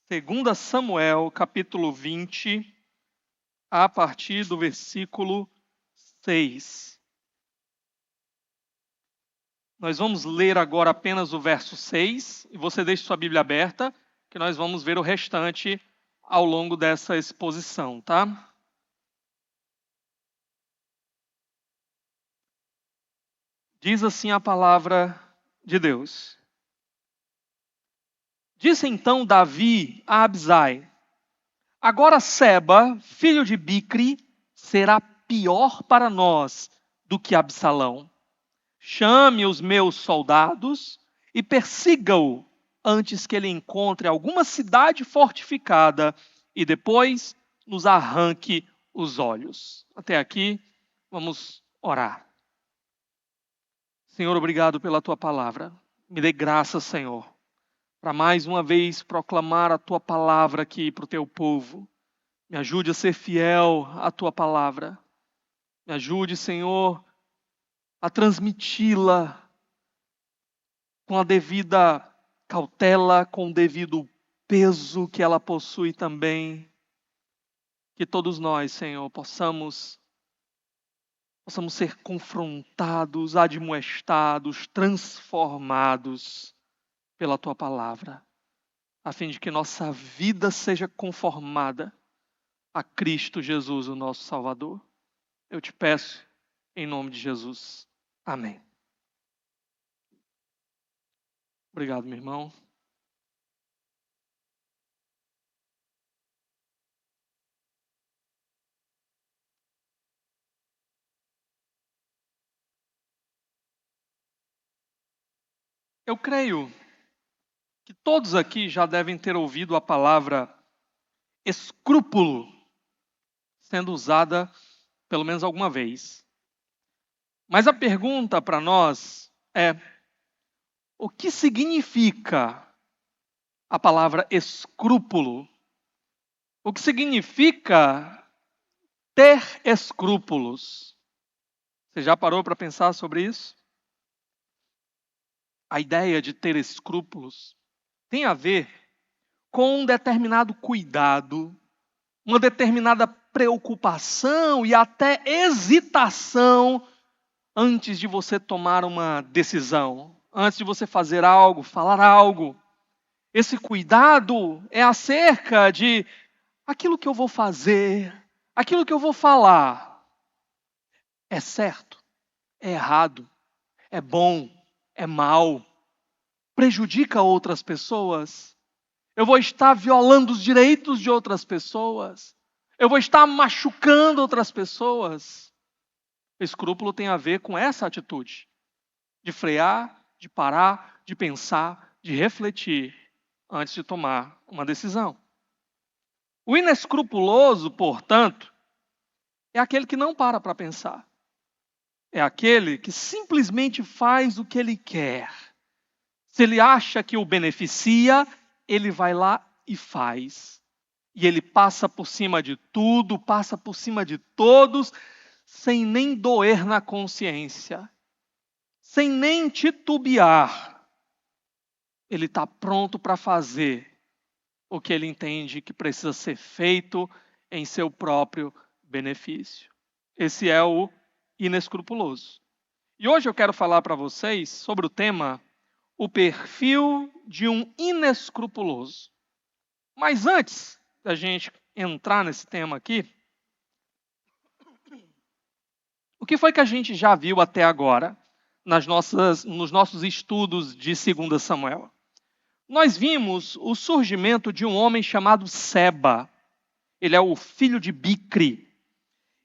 Segunda Samuel, capítulo 20, a partir do versículo 6. Nós vamos ler agora apenas o verso 6, e você deixe sua Bíblia aberta, que nós vamos ver o restante ao longo dessa exposição, tá? Diz assim a palavra de Deus. Disse então Davi a Abisai: agora Seba, filho de Bicri, será pior para nós do que Absalão. Chame os meus soldados e persiga-o antes que ele encontre alguma cidade fortificada e depois nos arranque os olhos. Até aqui, vamos orar. Senhor, obrigado pela tua palavra. Me dê graça, Senhor, para mais uma vez proclamar a tua palavra aqui para o teu povo. Me ajude a ser fiel à tua palavra. Me ajude, Senhor, a transmiti-la com a devida cautela, com o devido peso que ela possui também. Que todos nós, Senhor, possamos ser confrontados, admoestados, transformados pela tua palavra, a fim de que nossa vida seja conformada a Cristo Jesus, o nosso Salvador. Eu te peço, em nome de Jesus. Amém. Obrigado, meu irmão. Eu creio que todos aqui já devem ter ouvido a palavra escrúpulo sendo usada pelo menos alguma vez. Mas a pergunta para nós é: o que significa a palavra escrúpulo? O que significa ter escrúpulos? Você já parou para pensar sobre isso? A ideia de ter escrúpulos tem a ver com um determinado cuidado, uma determinada preocupação e até hesitação antes de você tomar uma decisão, antes de você fazer algo, falar algo. Esse cuidado é acerca de aquilo que eu vou fazer, aquilo que eu vou falar. É certo? É errado? É bom? É mal? Prejudica outras pessoas? Eu vou estar violando os direitos de outras pessoas? Eu vou estar machucando outras pessoas? Escrúpulo tem a ver com essa atitude, de frear, de parar, de pensar, de refletir antes de tomar uma decisão. O inescrupuloso, portanto, é aquele que não para pensar. É aquele que simplesmente faz o que ele quer. Se ele acha que o beneficia, ele vai lá e faz. E ele passa por cima de tudo, passa por cima de todos, sem nem doer na consciência, sem nem titubear. Ele está pronto para fazer o que ele entende que precisa ser feito em seu próprio benefício. Esse é o inescrupuloso. E hoje eu quero falar para vocês sobre o tema o perfil de um inescrupuloso. Mas antes da gente entrar nesse tema aqui, o que foi que a gente já viu até agora nos nossos estudos de 2 Samuel? Nós vimos o surgimento de um homem chamado Seba. Ele é o filho de Bicri.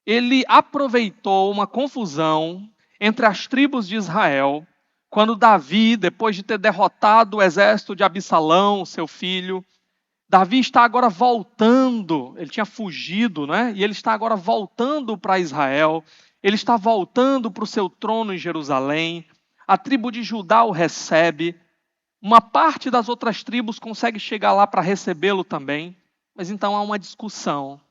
Ele aproveitou uma confusão entre as tribos de Israel, quando Davi, depois de ter derrotado o exército de Absalão, seu filho, Davi está agora voltando, ele tinha fugido, né? E ele está agora voltando para Israel, ele está voltando para o seu trono em Jerusalém, a tribo de Judá o recebe, uma parte das outras tribos consegue chegar lá para recebê-lo também, mas então há uma discussão.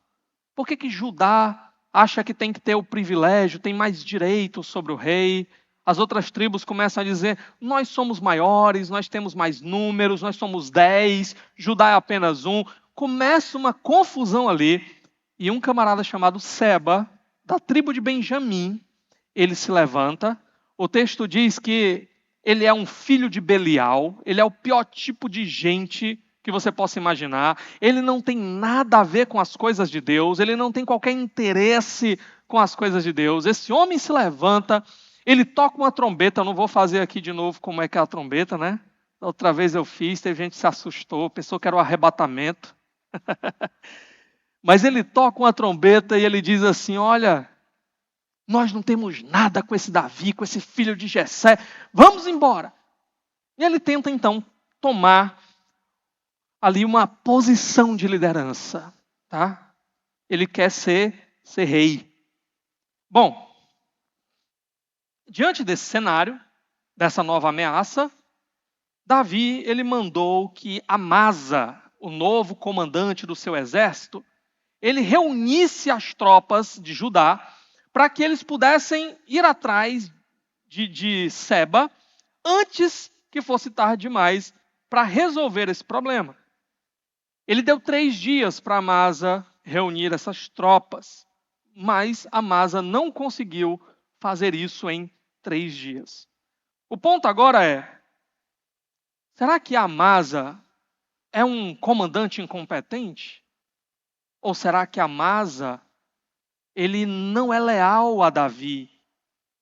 Por que Judá acha que tem que ter o privilégio, tem mais direito sobre o rei? As outras tribos começam a dizer, nós somos maiores, nós temos mais números, nós somos 10, Judá é apenas um. Começa uma confusão ali, e um camarada chamado Seba, da tribo de Benjamim, ele se levanta. O texto diz que ele é um filho de Belial, ele é o pior tipo de gente que você possa imaginar. Ele não tem nada a ver com as coisas de Deus, ele não tem qualquer interesse com as coisas de Deus. Esse homem se levanta, ele toca uma trombeta. Eu não vou fazer aqui de novo como é que é a trombeta, né? Outra vez eu fiz, teve gente que se assustou, pensou que era o arrebatamento. Mas ele toca uma trombeta e ele diz assim, olha, nós não temos nada com esse Davi, com esse filho de Jessé, vamos embora. E ele tenta então tomar ali uma posição de liderança, tá? Ele quer ser rei. Bom, diante desse cenário, dessa nova ameaça, Davi, ele mandou que Amasa, o novo comandante do seu exército, ele reunisse as tropas de Judá para que eles pudessem ir atrás de Seba antes que fosse tarde demais para resolver esse problema. Ele deu 3 dias para Amasa reunir essas tropas, mas Amasa não conseguiu fazer isso em 3 dias. O ponto agora é, será que Amasa é um comandante incompetente? Ou será que Amasa, ele não é leal a Davi?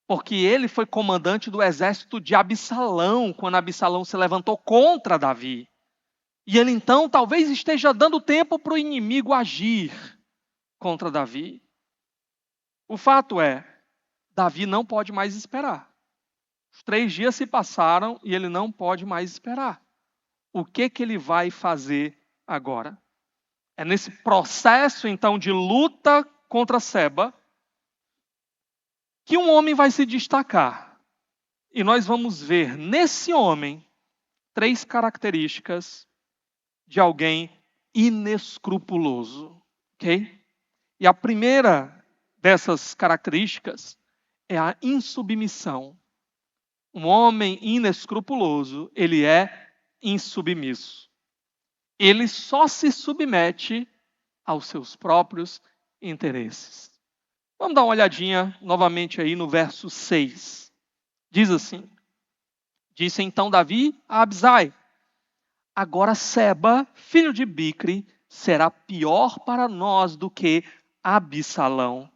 Porque ele foi comandante do exército de Absalão, quando Absalão se levantou contra Davi. E ele então talvez esteja dando tempo para o inimigo agir contra Davi. O fato é, Davi não pode mais esperar. Os 3 dias se passaram e ele não pode mais esperar. O que ele vai fazer agora? É nesse processo então de luta contra Seba que um homem vai se destacar. E nós vamos ver nesse homem 3 características de alguém inescrupuloso, ok? E a primeira dessas características é a insubmissão. Um homem inescrupuloso, ele é insubmisso. Ele só se submete aos seus próprios interesses. Vamos dar uma olhadinha novamente aí no verso 6. Diz assim, disse então Davi a Abisai, agora Seba, filho de Bicre, será pior para nós do que Absalão.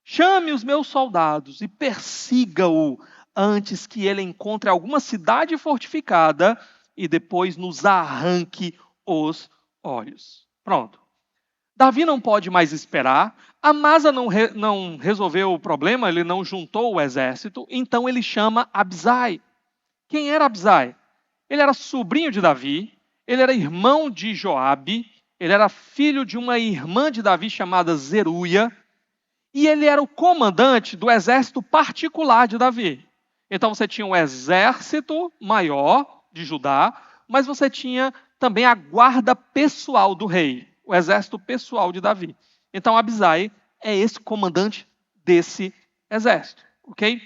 Chame os meus soldados e persiga-o antes que ele encontre alguma cidade fortificada e depois nos arranque os olhos. Pronto. Davi não pode mais esperar. Amasa não resolveu o problema, ele não juntou o exército, então ele chama Abisai. Quem era Abisai? Ele era sobrinho de Davi, ele era irmão de Joabe, ele era filho de uma irmã de Davi chamada Zeruia, e ele era o comandante do exército particular de Davi. Então você tinha um exército maior de Judá, mas você tinha também a guarda pessoal do rei, o exército pessoal de Davi. Então Abisai é esse comandante desse exército, ok?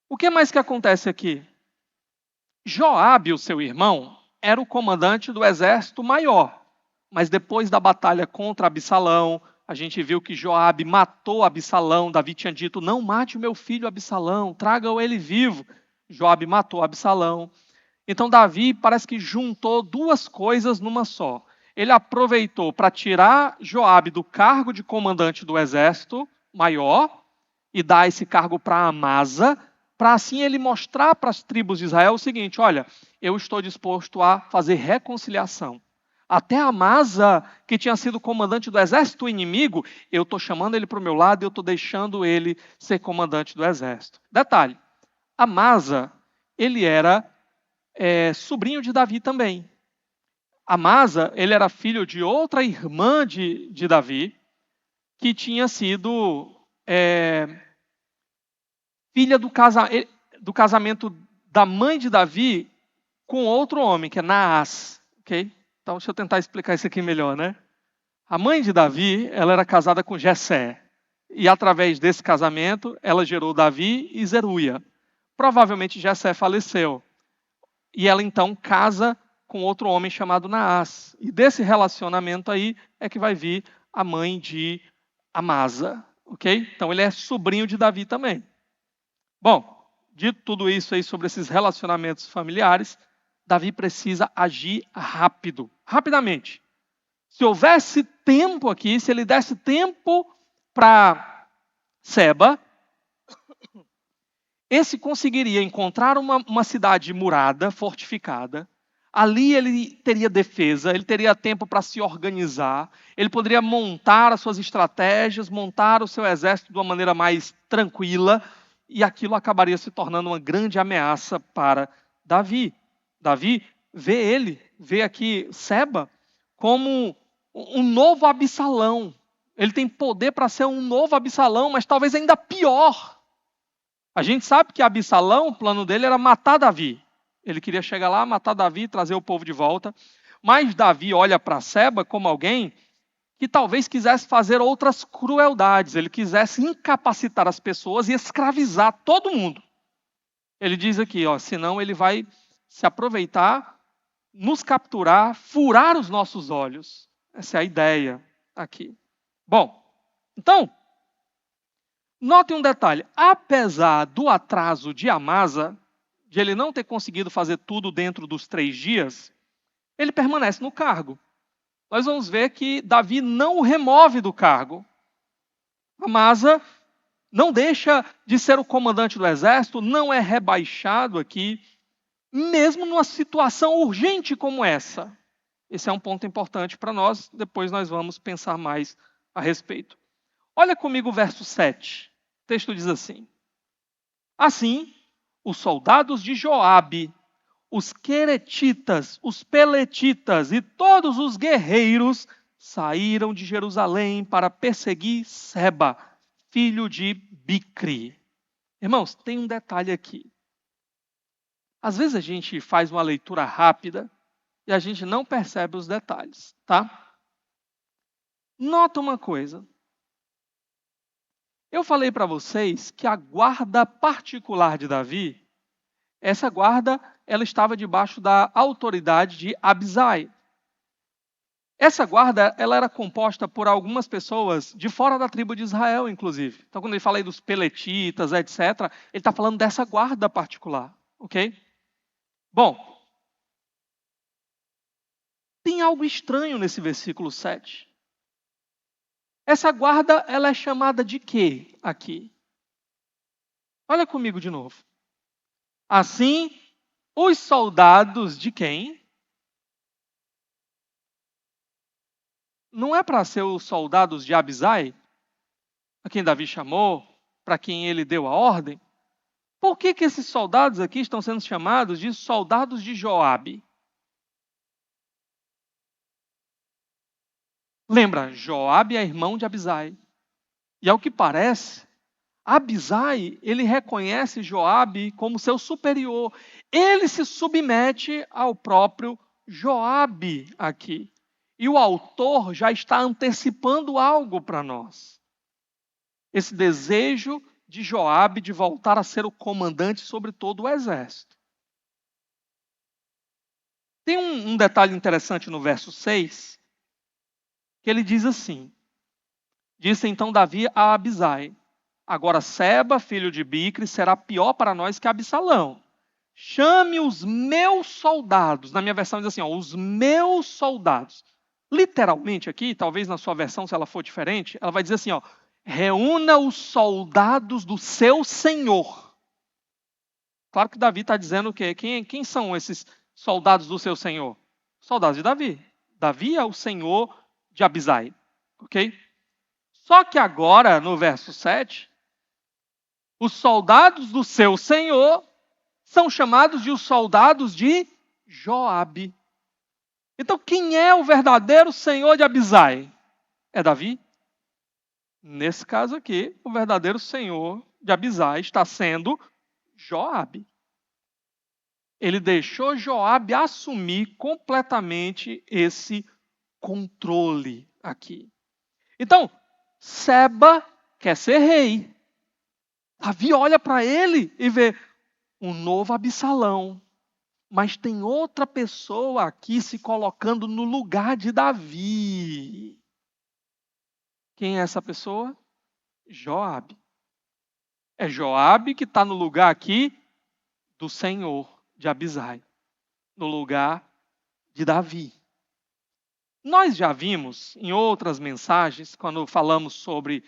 O que mais que acontece aqui? Joabe, o seu irmão, era o comandante do exército maior, mas depois da batalha contra Absalão, a gente viu que Joabe matou Absalão. Davi tinha dito, não mate o meu filho Absalão, traga-o ele vivo. Joabe matou Absalão. Então Davi parece que juntou 2 coisas numa só. Ele aproveitou para tirar Joabe do cargo de comandante do exército maior e dar esse cargo para Amasa, para assim ele mostrar para as tribos de Israel o seguinte, olha, eu estou disposto a fazer reconciliação. Até Amasa, que tinha sido comandante do exército inimigo, eu estou chamando ele para o meu lado e eu estou deixando ele ser comandante do exército. Detalhe, Amasa, ele era sobrinho de Davi também. Amasa, ele era filho de outra irmã de Davi, que tinha sido filha do casamento da mãe de Davi com outro homem, que é Naás. Okay? Então, deixa eu tentar explicar isso aqui melhor, né? A mãe de Davi, ela era casada com Jessé. E através desse casamento, ela gerou Davi e Zeruia. Provavelmente Jessé faleceu. E ela então casa com outro homem chamado Naás. E desse relacionamento aí é que vai vir a mãe de Amasa. Ok? Então ele é sobrinho de Davi também. Bom, dito tudo isso aí sobre esses relacionamentos familiares, Davi precisa agir rápido, rapidamente. Se houvesse tempo aqui, se ele desse tempo para Seba, esse conseguiria encontrar uma cidade murada, fortificada. Ali ele teria defesa, ele teria tempo para se organizar, ele poderia montar as suas estratégias, montar o seu exército de uma maneira mais tranquila, e aquilo acabaria se tornando uma grande ameaça para Davi. Davi vê aqui Seba como um novo Absalão. Ele tem poder para ser um novo Absalão, mas talvez ainda pior. A gente sabe que Absalão, o plano dele era matar Davi. Ele queria chegar lá, matar Davi e trazer o povo de volta. Mas Davi olha para Seba como alguém que talvez quisesse fazer outras crueldades. Ele quisesse incapacitar as pessoas e escravizar todo mundo. Ele diz aqui, senão ele vai se aproveitar, nos capturar, furar os nossos olhos. Essa é a ideia aqui. Bom, então, notem um detalhe. Apesar do atraso de Amasa, de ele não ter conseguido fazer tudo dentro dos 3 dias, ele permanece no cargo. Nós vamos ver que Davi não o remove do cargo. Amasa não deixa de ser o comandante do exército, não é rebaixado aqui, mesmo numa situação urgente como essa. Esse é um ponto importante para nós, depois nós vamos pensar mais a respeito. Olha comigo o verso 7. O texto diz assim: Assim, os soldados de Joabe, os queretitas, os peletitas e todos os guerreiros saíram de Jerusalém para perseguir Seba, filho de Bicri. Irmãos, tem um detalhe aqui. Às vezes a gente faz uma leitura rápida e a gente não percebe os detalhes, tá? Nota uma coisa. Eu falei para vocês que a guarda particular de Davi, essa guarda, ela estava debaixo da autoridade de Abisai. Essa guarda, ela era composta por algumas pessoas de fora da tribo de Israel, inclusive. Então, quando ele fala aí dos peletitas, etc., ele está falando dessa guarda particular, ok? Bom, tem algo estranho nesse versículo 7. Essa guarda, ela é chamada de quê aqui? Olha comigo de novo. Assim, os soldados de quem? Não é para ser os soldados de Abisai, a quem Davi chamou, para quem ele deu a ordem? Por que esses soldados aqui estão sendo chamados de soldados de Joabe? Lembra, Joabe é irmão de Abisai. E ao que parece, Abisai, ele reconhece Joabe como seu superior. Ele se submete ao próprio Joabe aqui. E o autor já está antecipando algo para nós. Esse desejo de Joabe de voltar a ser o comandante sobre todo o exército. Tem um detalhe interessante no verso 6, que ele diz assim: Disse então Davi a Abisai: Agora Seba, filho de Bicri, será pior para nós que Absalão. Chame os meus soldados. Na minha versão diz assim, os meus soldados. Literalmente aqui, talvez na sua versão, se ela for diferente, ela vai dizer assim, reúna os soldados do seu senhor. Claro que Davi está dizendo o quê? Quem são esses soldados do seu senhor? Soldados de Davi. Davi é o senhor de Abisai. Ok? Só que agora, no verso 7, os soldados do seu senhor são chamados de os soldados de Joabe. Então, quem é o verdadeiro senhor de Abisai? É Davi? Nesse caso aqui, o verdadeiro senhor de Abisai está sendo Joabe. Ele deixou Joabe assumir completamente esse controle aqui. Então, Seba quer ser rei. Davi olha para ele e vê, um novo Absalão, mas tem outra pessoa aqui se colocando no lugar de Davi. Quem é essa pessoa? Joabe. É Joabe que está no lugar aqui do Senhor, de Abisai, no lugar de Davi. Nós já vimos em outras mensagens, quando falamos sobre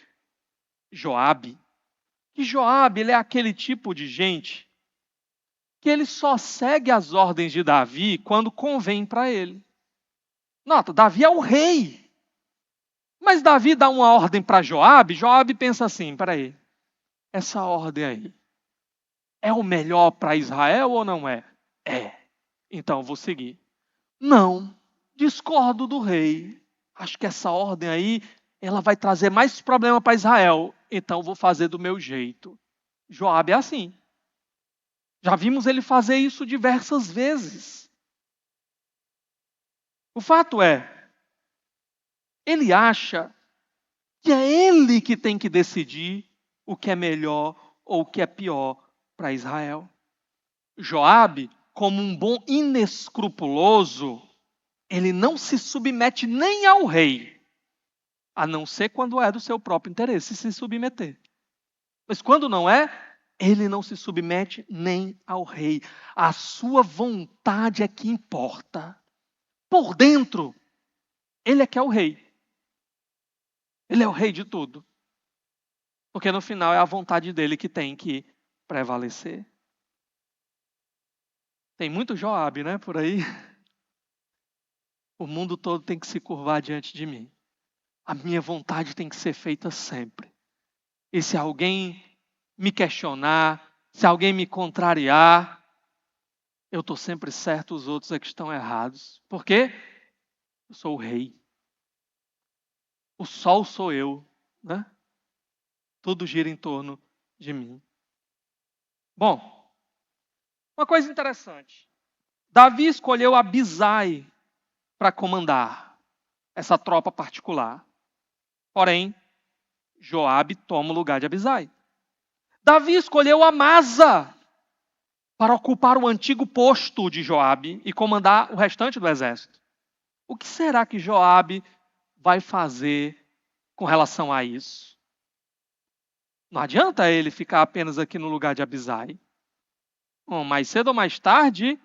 Joabe, que Joabe ele é aquele tipo de gente que ele só segue as ordens de Davi quando convém para ele. Nota, Davi é o rei. Mas Davi dá uma ordem para Joabe, Joabe pensa assim, peraí, essa ordem aí é o melhor para Israel ou não é? É. Então vou seguir. Não, discordo do rei. Acho que essa ordem aí, ela vai trazer mais problema para Israel. Então vou fazer do meu jeito. Joabe é assim. Já vimos ele fazer isso diversas vezes. O fato é, ele acha que é ele que tem que decidir o que é melhor ou o que é pior para Israel. Joabe, como um bom inescrupuloso, ele não se submete nem ao rei, a não ser quando é do seu próprio interesse se submeter. Mas quando não é, ele não se submete nem ao rei. A sua vontade é que importa. Por dentro, ele é que é o rei. Ele é o rei de tudo. Porque no final é a vontade dele que tem que prevalecer. Tem muito Joabe, né, por aí. O mundo todo tem que se curvar diante de mim. A minha vontade tem que ser feita sempre. E se alguém me questionar, se alguém me contrariar, eu estou sempre certo, os outros é que estão errados. Por quê? Eu sou o rei. O sol sou eu, né? Tudo gira em torno de mim. Bom, uma coisa interessante. Davi escolheu Abisai para comandar essa tropa particular. Porém, Joabe toma o lugar de Abisai. Davi escolheu Amasa para ocupar o antigo posto de Joabe e comandar o restante do exército. O que será que Joabe vai fazer com relação a isso? Não adianta ele ficar apenas aqui no lugar de Abisai. Mais cedo ou mais tarde,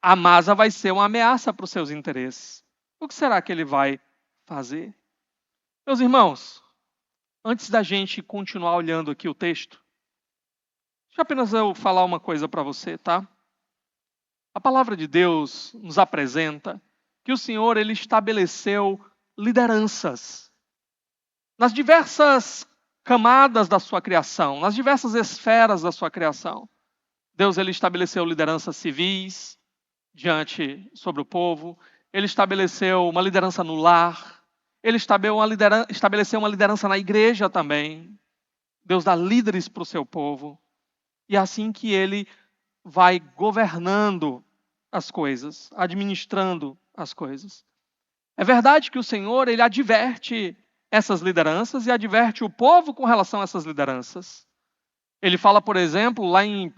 Amasa vai ser uma ameaça para os seus interesses. O que será que ele vai fazer? Meus irmãos, antes da gente continuar olhando aqui o texto, deixa apenas eu falar uma coisa para você, tá? A palavra de Deus nos apresenta que o Senhor ele estabeleceu lideranças nas diversas camadas da sua criação, nas diversas esferas da sua criação. Deus ele estabeleceu lideranças civis sobre o povo, ele estabeleceu uma liderança no lar, ele estabeleceu uma liderança na igreja também. Deus dá líderes para o seu povo. E é assim que ele vai governando as coisas, administrando as coisas. É verdade que o Senhor ele adverte essas lideranças e adverte o povo com relação a essas lideranças. Ele fala, por exemplo, lá em 1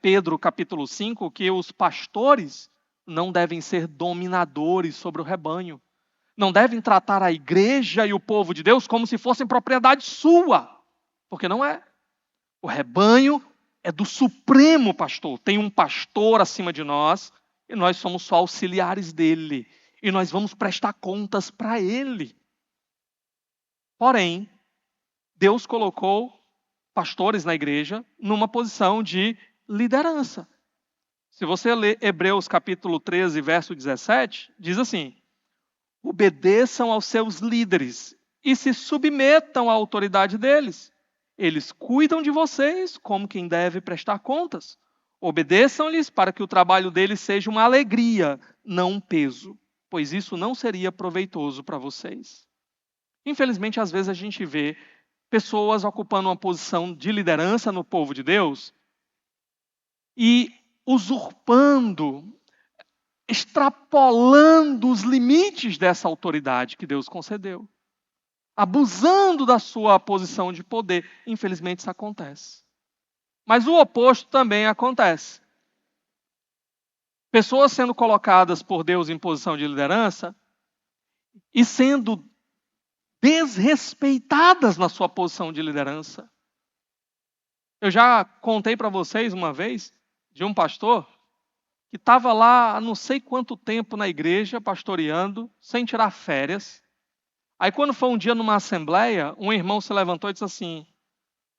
Pedro capítulo 5, que os pastores não devem ser dominadores sobre o rebanho. Não devem tratar a igreja e o povo de Deus como se fossem propriedade sua. Porque não é. O rebanho é do Supremo Pastor. Tem um pastor acima de nós e nós somos só auxiliares dele. E nós vamos prestar contas para ele. Porém, Deus colocou pastores na igreja numa posição de liderança. Se você ler Hebreus capítulo 13, verso 17, diz assim: obedeçam aos seus líderes e se submetam à autoridade deles. Eles cuidam de vocês como quem deve prestar contas. Obedeçam-lhes para que o trabalho deles seja uma alegria, não um peso, pois isso não seria proveitoso para vocês. Infelizmente, às vezes a gente vê pessoas ocupando uma posição de liderança no povo de Deus e usurpando, extrapolando os limites dessa autoridade que Deus concedeu. Abusando da sua posição de poder. Infelizmente isso acontece. Mas o oposto também acontece. Pessoas sendo colocadas por Deus em posição de liderança e sendo desrespeitadas na sua posição de liderança. Eu já contei para vocês uma vez de um pastor que estava lá há não sei quanto tempo na igreja, pastoreando, sem tirar férias. Aí quando foi um dia numa assembleia, um irmão se levantou e disse assim: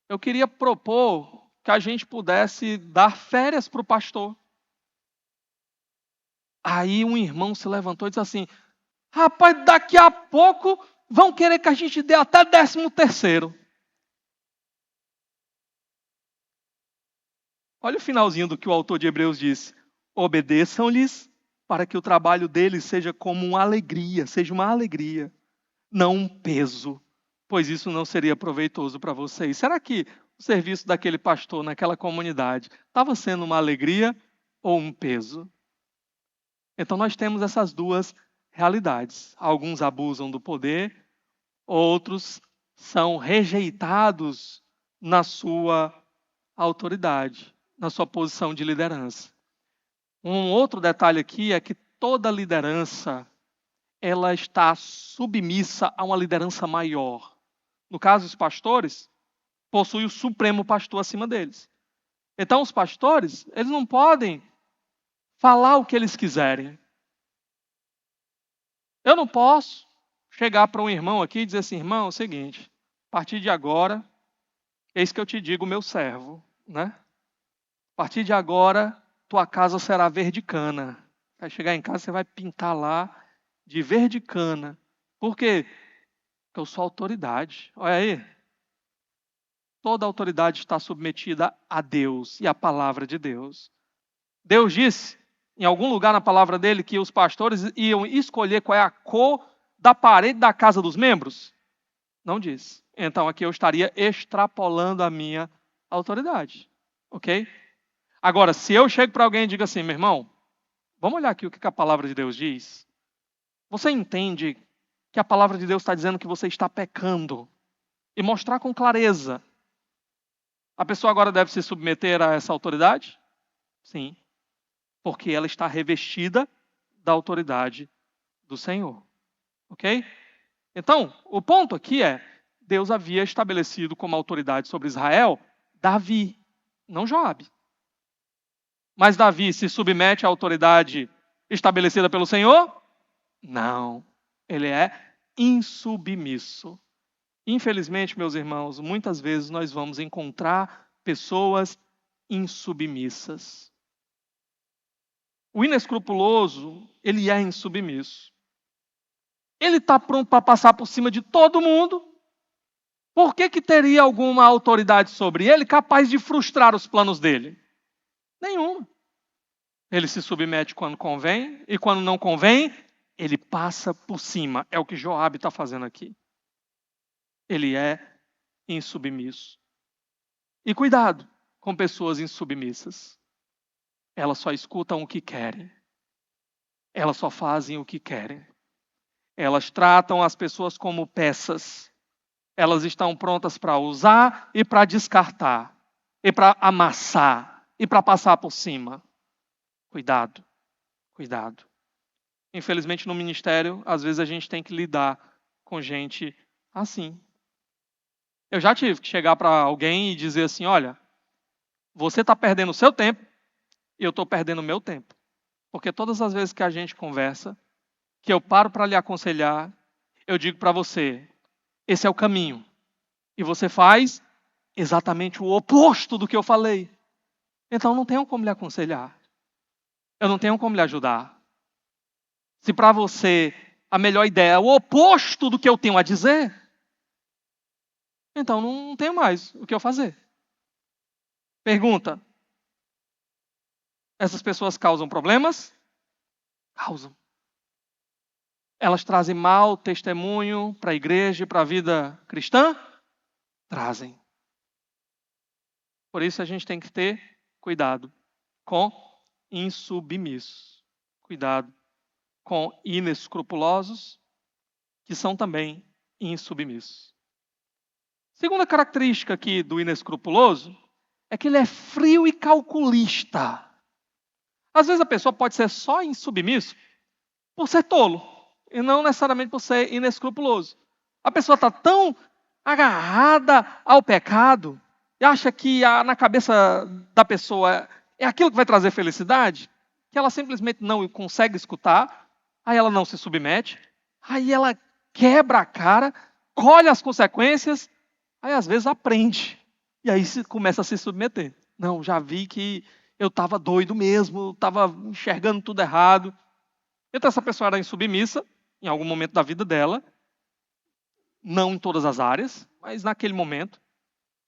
eu queria propor que a gente pudesse dar férias para o pastor. Aí um irmão se levantou e disse assim: rapaz, daqui a pouco vão querer que a gente dê até 13º. Olha o finalzinho do que o autor de Hebreus disse: obedeçam-lhes para que o trabalho deles seja como uma alegria, não um peso, pois isso não seria proveitoso para vocês. Será que o serviço daquele pastor naquela comunidade estava sendo uma alegria ou um peso? Então nós temos essas duas realidades. Alguns abusam do poder, outros são rejeitados na sua autoridade, na sua posição de liderança. Um outro detalhe aqui é que toda liderança ela está submissa a uma liderança maior. No caso, os pastores possuem o supremo pastor acima deles. Então, os pastores, eles não podem falar o que eles quiserem. Eu não posso chegar para um irmão aqui e dizer assim: irmão, é o seguinte, a partir de agora, eis que eu te digo, meu servo, né? A partir de agora, tua casa será verde cana. Vai chegar em casa, você vai pintar lá de verde cana. Por quê? Porque eu sou autoridade. Olha aí. Toda autoridade está submetida a Deus e à palavra de Deus. Deus disse, em algum lugar na palavra dele, que os pastores iam escolher qual é a cor da parede da casa dos membros? Não disse. Então aqui eu estaria extrapolando a minha autoridade. Ok? Agora, se eu chego para alguém e digo assim: meu irmão, vamos olhar aqui o que a palavra de Deus diz. Você entende que a palavra de Deus está dizendo que você está pecando? E mostrar com clareza. A pessoa agora deve se submeter a essa autoridade? Sim. Porque ela está revestida da autoridade do Senhor. Ok? Então, o ponto aqui é: Deus havia estabelecido como autoridade sobre Israel Davi, não Joabe. Mas Davi se submete à autoridade estabelecida pelo Senhor? Não. Ele é insubmisso. Infelizmente, meus irmãos, muitas vezes nós vamos encontrar pessoas insubmissas. O inescrupuloso, ele é insubmisso. Ele está pronto para passar por cima de todo mundo. Por que teria alguma autoridade sobre ele capaz de frustrar os planos dele? Nenhuma. Ele se submete quando convém e quando não convém, ele passa por cima. É o que Joabe está fazendo aqui. Ele é insubmisso. E cuidado com pessoas insubmissas. Elas só escutam o que querem. Elas só fazem o que querem. Elas tratam as pessoas como peças. Elas estão prontas para usar e para descartar. E para amassar. E para passar por cima. Cuidado. Cuidado. Infelizmente no ministério, às vezes a gente tem que lidar com gente assim. Eu já tive que chegar para alguém e dizer assim: olha, você está perdendo o seu tempo e eu estou perdendo o meu tempo. Porque todas as vezes que a gente conversa, que eu paro para lhe aconselhar, eu digo para você: esse é o caminho. E você faz exatamente o oposto do que eu falei. Então não tenho como lhe aconselhar. Eu não tenho como lhe ajudar. Se para você a melhor ideia é o oposto do que eu tenho a dizer, então não tenho mais o que eu fazer. Pergunta: essas pessoas causam problemas? Causam. Elas trazem mau testemunho para a igreja e para a vida cristã? Trazem. Por isso a gente tem que ter cuidado com insubmissos. Cuidado com inescrupulosos, que são também insubmissos. Segunda característica aqui do inescrupuloso é que ele é frio e calculista. Às vezes a pessoa pode ser só insubmisso por ser tolo, e não necessariamente por ser inescrupuloso. A pessoa está tão agarrada ao pecado, e acha que na cabeça da pessoa é aquilo que vai trazer felicidade, que ela simplesmente não consegue escutar, aí ela não se submete, aí ela quebra a cara, colhe as consequências, aí às vezes aprende, e aí começa a se submeter. Não, já vi que eu estava doido mesmo, estava enxergando tudo errado. Então essa pessoa era insubmissa, em algum momento da vida dela, não em todas as áreas, mas naquele momento.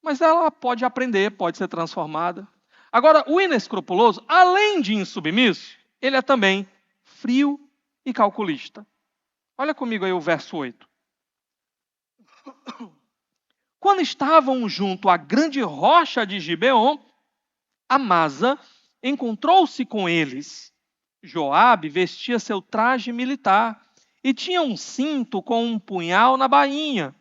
Mas ela pode aprender, pode ser transformada. Agora, o inescrupuloso, além de insubmisso, ele é também frio e calculista. Olha comigo aí o verso 8. Quando estavam junto à grande rocha de Gibeon, Amasa encontrou-se com eles. Joabe vestia seu traje militar e tinha um cinto com um punhal na bainha.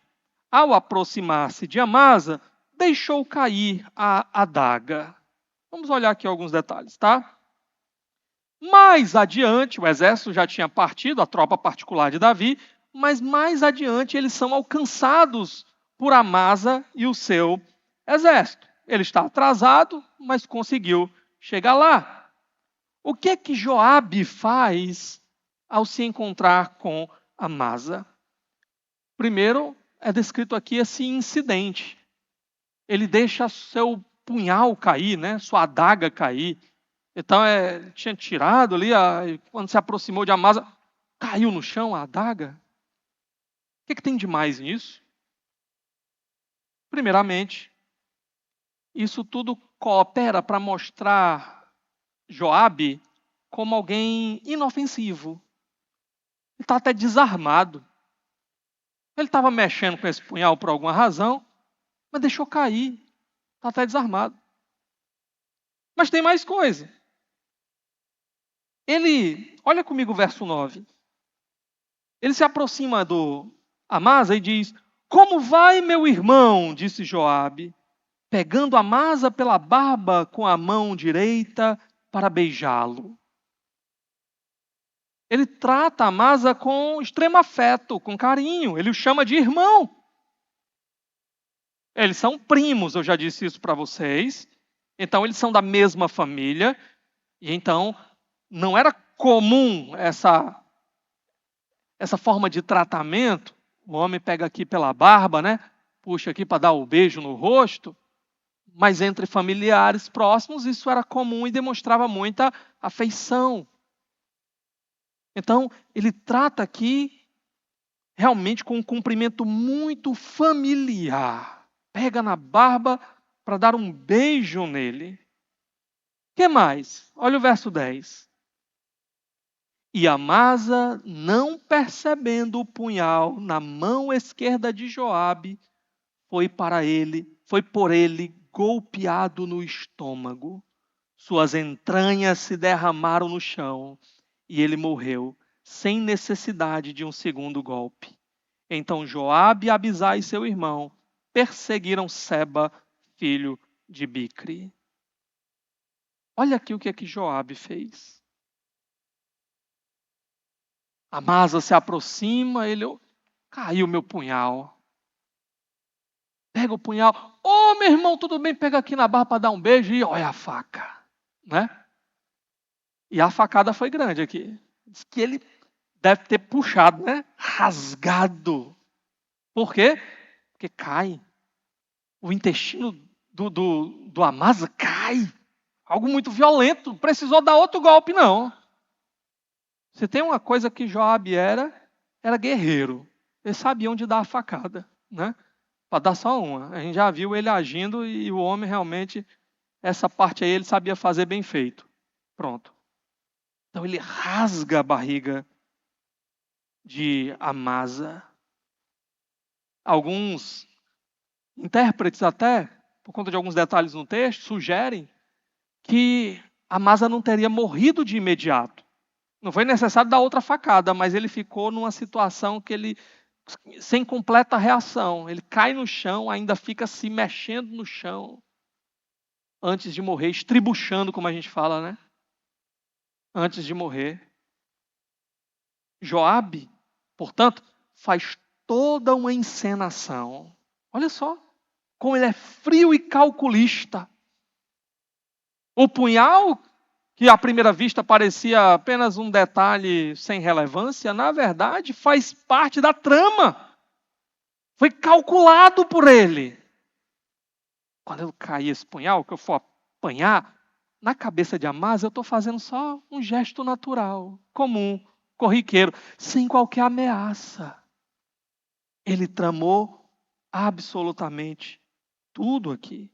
Ao aproximar-se de Amasa, deixou cair a adaga. Vamos olhar aqui alguns detalhes, tá? Mais adiante, o exército já tinha partido, a tropa particular de Davi, mas mais adiante eles são alcançados por Amasa e o seu exército. Ele está atrasado, mas conseguiu chegar lá. O que é que Joabe faz ao se encontrar com Amasa? Primeiro, é descrito aqui esse incidente. Ele deixa seu punhal cair, né? Sua adaga cair. Então, tinha tirado ali, quando se aproximou de Amasa, caiu no chão a adaga. O que tem de mais nisso? Primeiramente, isso tudo coopera para mostrar Joabe como alguém inofensivo. Ele está até desarmado. Ele estava mexendo com esse punhal por alguma razão, mas deixou cair. Está até desarmado. Mas tem mais coisa. Olha comigo o verso 9. Ele se aproxima do Amasa e diz: "Como vai, meu irmão?", disse Joabe, pegando Amasa pela barba com a mão direita para beijá-lo. Ele trata Amasa com extremo afeto, com carinho. Ele o chama de irmão. Eles são primos, eu já disse isso para vocês. Então, eles são da mesma família. E então, não era comum essa forma de tratamento. O homem pega aqui pela barba, né? Puxa aqui para dar o beijo no rosto. Mas entre familiares próximos, isso era comum e demonstrava muita afeição. Então, ele trata aqui realmente com um cumprimento muito familiar. Pega na barba para dar um beijo nele. O que mais? Olha o verso 10. E Amasa, não percebendo o punhal na mão esquerda de Joabe, foi por ele golpeado no estômago. Suas entranhas se derramaram no chão e ele morreu sem necessidade de um segundo golpe. Então Joabe e Abisai, seu irmão, perseguiram Seba, filho de Bicri. Olha aqui o que é que Joabe fez. Amasa se aproxima, caiu meu punhal. Pega o punhal. Ô, meu irmão, tudo bem? Pega aqui na barra para dar um beijo e olha a faca. Né? E a facada foi grande aqui. Diz que ele deve ter puxado, né? Rasgado. Por quê? Porque cai. O intestino do Amasa cai. Algo muito violento. Não precisou dar outro golpe, não. Se tem uma coisa que Joabe era guerreiro. Ele sabia onde dar a facada, né? Para dar só uma. A gente já viu ele agindo e o homem realmente, essa parte aí ele sabia fazer bem feito. Pronto. Então ele rasga a barriga de Amasa. Alguns intérpretes até, por conta de alguns detalhes no texto, sugerem que Amasa não teria morrido de imediato. Não foi necessário dar outra facada, mas ele ficou numa situação que ele, sem completa reação, ele cai no chão, ainda fica se mexendo no chão. antes de morrer, estribuchando, como a gente fala, né? Antes de morrer. Joabe, portanto, faz toda uma encenação. Olha só, como ele é frio e calculista. O punhal, que à primeira vista parecia apenas um detalhe sem relevância, na verdade faz parte da trama. Foi calculado por ele. Quando eu cair esse punhal, que eu for apanhar, na cabeça de Amasa eu estou fazendo só um gesto natural, comum, corriqueiro, sem qualquer ameaça. Ele tramou absolutamente tudo aqui.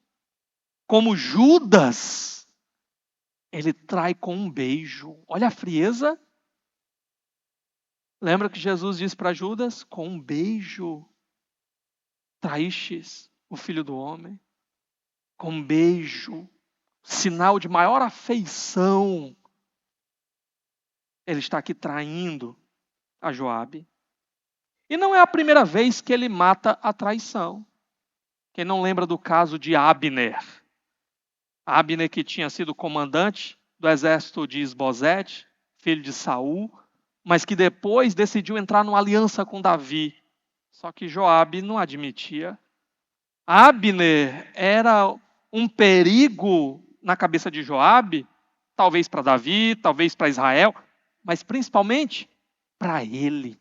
Como Judas, ele trai com um beijo. Olha a frieza. Lembra que Jesus disse para Judas? Com um beijo traístes o Filho do Homem. Com um beijo, sinal de maior afeição. Ele está aqui traindo a Joabe. E não é a primeira vez que ele mata a traição. Quem não lembra do caso de Abner? Abner, que tinha sido comandante do exército de Isbosete, filho de Saul, mas que depois decidiu entrar numa aliança com Davi. Só que Joabe não admitia. Abner era um perigo na cabeça de Joabe, talvez para Davi, talvez para Israel, mas principalmente para ele.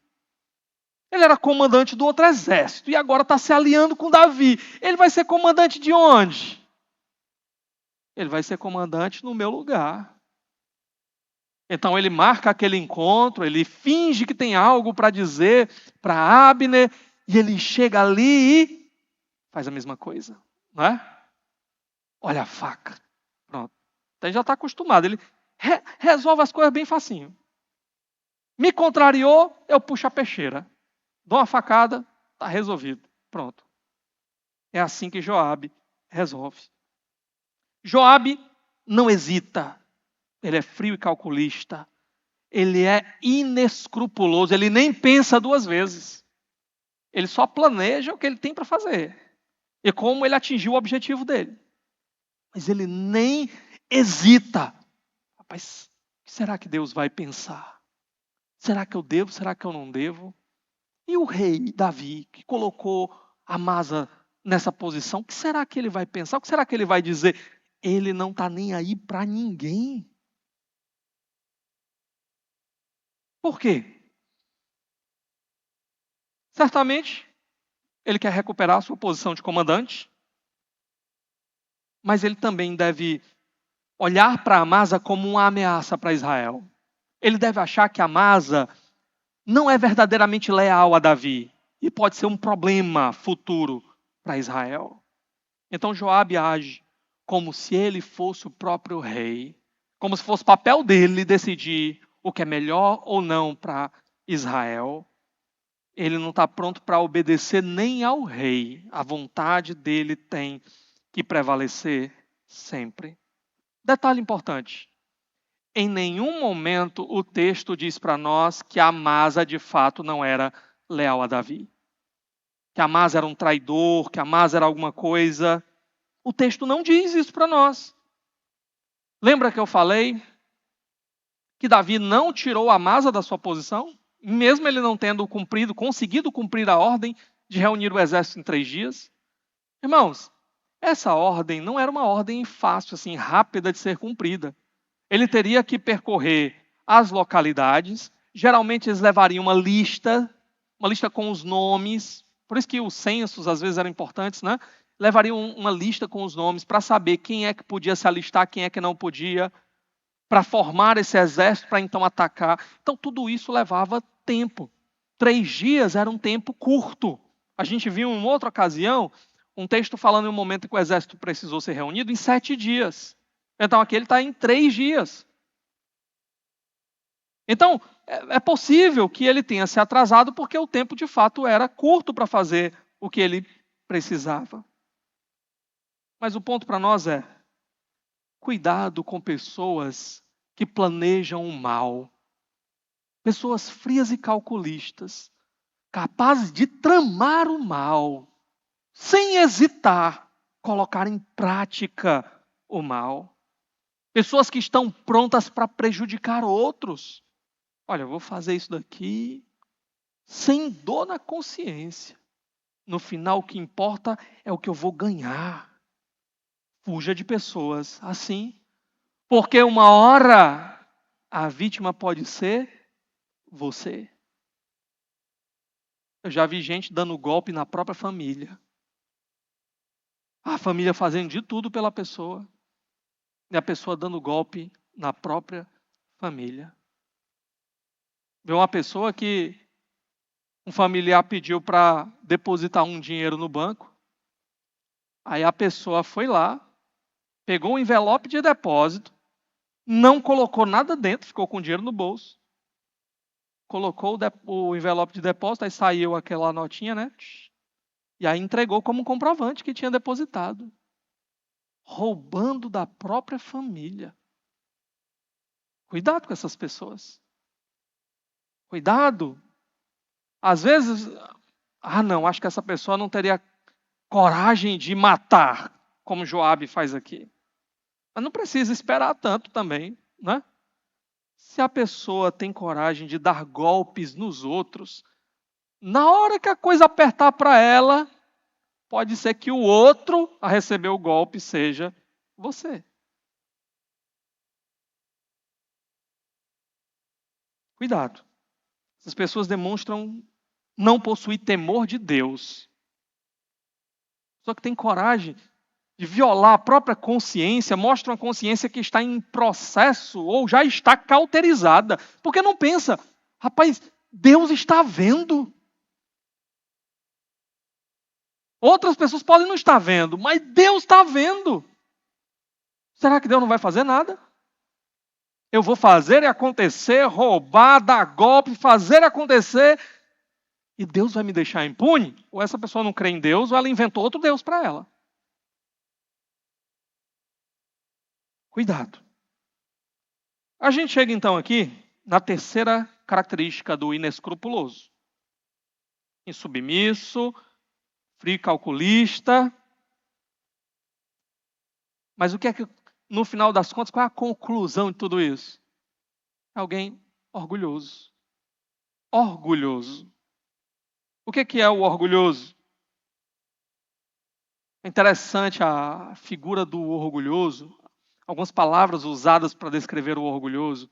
Ele era comandante do outro exército e agora está se aliando com Davi. Ele vai ser comandante de onde? Ele vai ser comandante no meu lugar. Então ele marca aquele encontro, ele finge que tem algo para dizer para Abner e ele chega ali e faz a mesma coisa, não é? Olha a faca. Pronto. Então ele já está acostumado. Ele resolve as coisas bem facinho. Me contrariou, eu puxo a peixeira. Dou uma facada, está resolvido. Pronto. É assim que Joabe resolve. Joabe não hesita. Ele é frio e calculista. Ele é inescrupuloso. Ele nem pensa duas vezes. Ele só planeja o que ele tem para fazer. E como ele atingiu o objetivo dele. Mas ele nem hesita. Rapaz, o que será que Deus vai pensar? Será que eu devo? Será que eu não devo? E o rei Davi, que colocou Amasa nessa posição, o que será que ele vai pensar? O que será que ele vai dizer? Ele não está nem aí para ninguém. Por quê? Certamente, ele quer recuperar a sua posição de comandante, mas ele também deve olhar para Amasa como uma ameaça para Israel. Ele deve achar que Amasa não é verdadeiramente leal a Davi e pode ser um problema futuro para Israel. Então Joabe age como se ele fosse o próprio rei, como se fosse papel dele decidir o que é melhor ou não para Israel. Ele não está pronto para obedecer nem ao rei. A vontade dele tem que prevalecer sempre. Detalhe importante. Em nenhum momento o texto diz para nós que Amasa de fato não era leal a Davi. Que Amasa era um traidor, que Amasa era alguma coisa. O texto não diz isso para nós. Lembra que eu falei que Davi não tirou Amasa da sua posição? Mesmo ele não tendo conseguido cumprir a ordem de reunir o exército em 3 dias? Irmãos, essa ordem não era uma ordem fácil, assim, rápida de ser cumprida. Ele teria que percorrer as localidades. Geralmente eles levariam uma lista com os nomes. Por isso que os censos às vezes eram importantes, né? Levariam uma lista com os nomes para saber quem é que podia se alistar, quem é que não podia, para formar esse exército, para então atacar. Então tudo isso levava tempo. 3 dias era um tempo curto. A gente viu em outra ocasião um texto falando em um momento em que o exército precisou ser reunido em 7 dias. Então aqui ele está em 3 dias. Então é possível que ele tenha se atrasado porque o tempo de fato era curto para fazer o que ele precisava. Mas o ponto para nós é: cuidado com pessoas que planejam o mal. Pessoas frias e calculistas, capazes de tramar o mal, sem hesitar, colocar em prática o mal. Pessoas que estão prontas para prejudicar outros. Olha, eu vou fazer isso daqui sem dor na consciência. No final, o que importa é o que eu vou ganhar. Fuja de pessoas assim, porque uma hora a vítima pode ser você. Eu já vi gente dando golpe na própria família. A família fazendo de tudo pela pessoa. E a pessoa dando golpe na própria família. Vê uma pessoa que um familiar pediu para depositar um dinheiro no banco. Aí a pessoa foi lá, pegou um envelope de depósito, não colocou nada dentro, ficou com o dinheiro no bolso. Colocou o envelope de depósito, aí saiu aquela notinha, né? E aí entregou como um comprovante que tinha depositado. Roubando da própria família. Cuidado com essas pessoas. Cuidado. Às vezes, não, acho que essa pessoa não teria coragem de matar, como Joabe faz aqui. Mas não precisa esperar tanto também, né? Se a pessoa tem coragem de dar golpes nos outros, na hora que a coisa apertar para ela, pode ser que o outro a receber o golpe seja você. Cuidado. Essas pessoas demonstram não possuir temor de Deus. Só que tem coragem de violar a própria consciência, mostra uma consciência que está em processo ou já está cauterizada. Porque não pensa, rapaz, Deus está vendo. Outras pessoas podem não estar vendo, mas Deus está vendo. Será que Deus não vai fazer nada? Eu vou fazer e acontecer, roubar, dar golpe, fazer acontecer, e Deus vai me deixar impune? Ou essa pessoa não crê em Deus, ou ela inventou outro Deus para ela. Cuidado. A gente chega então aqui na terceira característica do inescrupuloso. Insubmisso, frio calculista. Mas o que é que, no final das contas, qual é a conclusão de tudo isso? Alguém orgulhoso. Orgulhoso. O que é o orgulhoso? É interessante a figura do orgulhoso. Algumas palavras usadas para descrever o orgulhoso.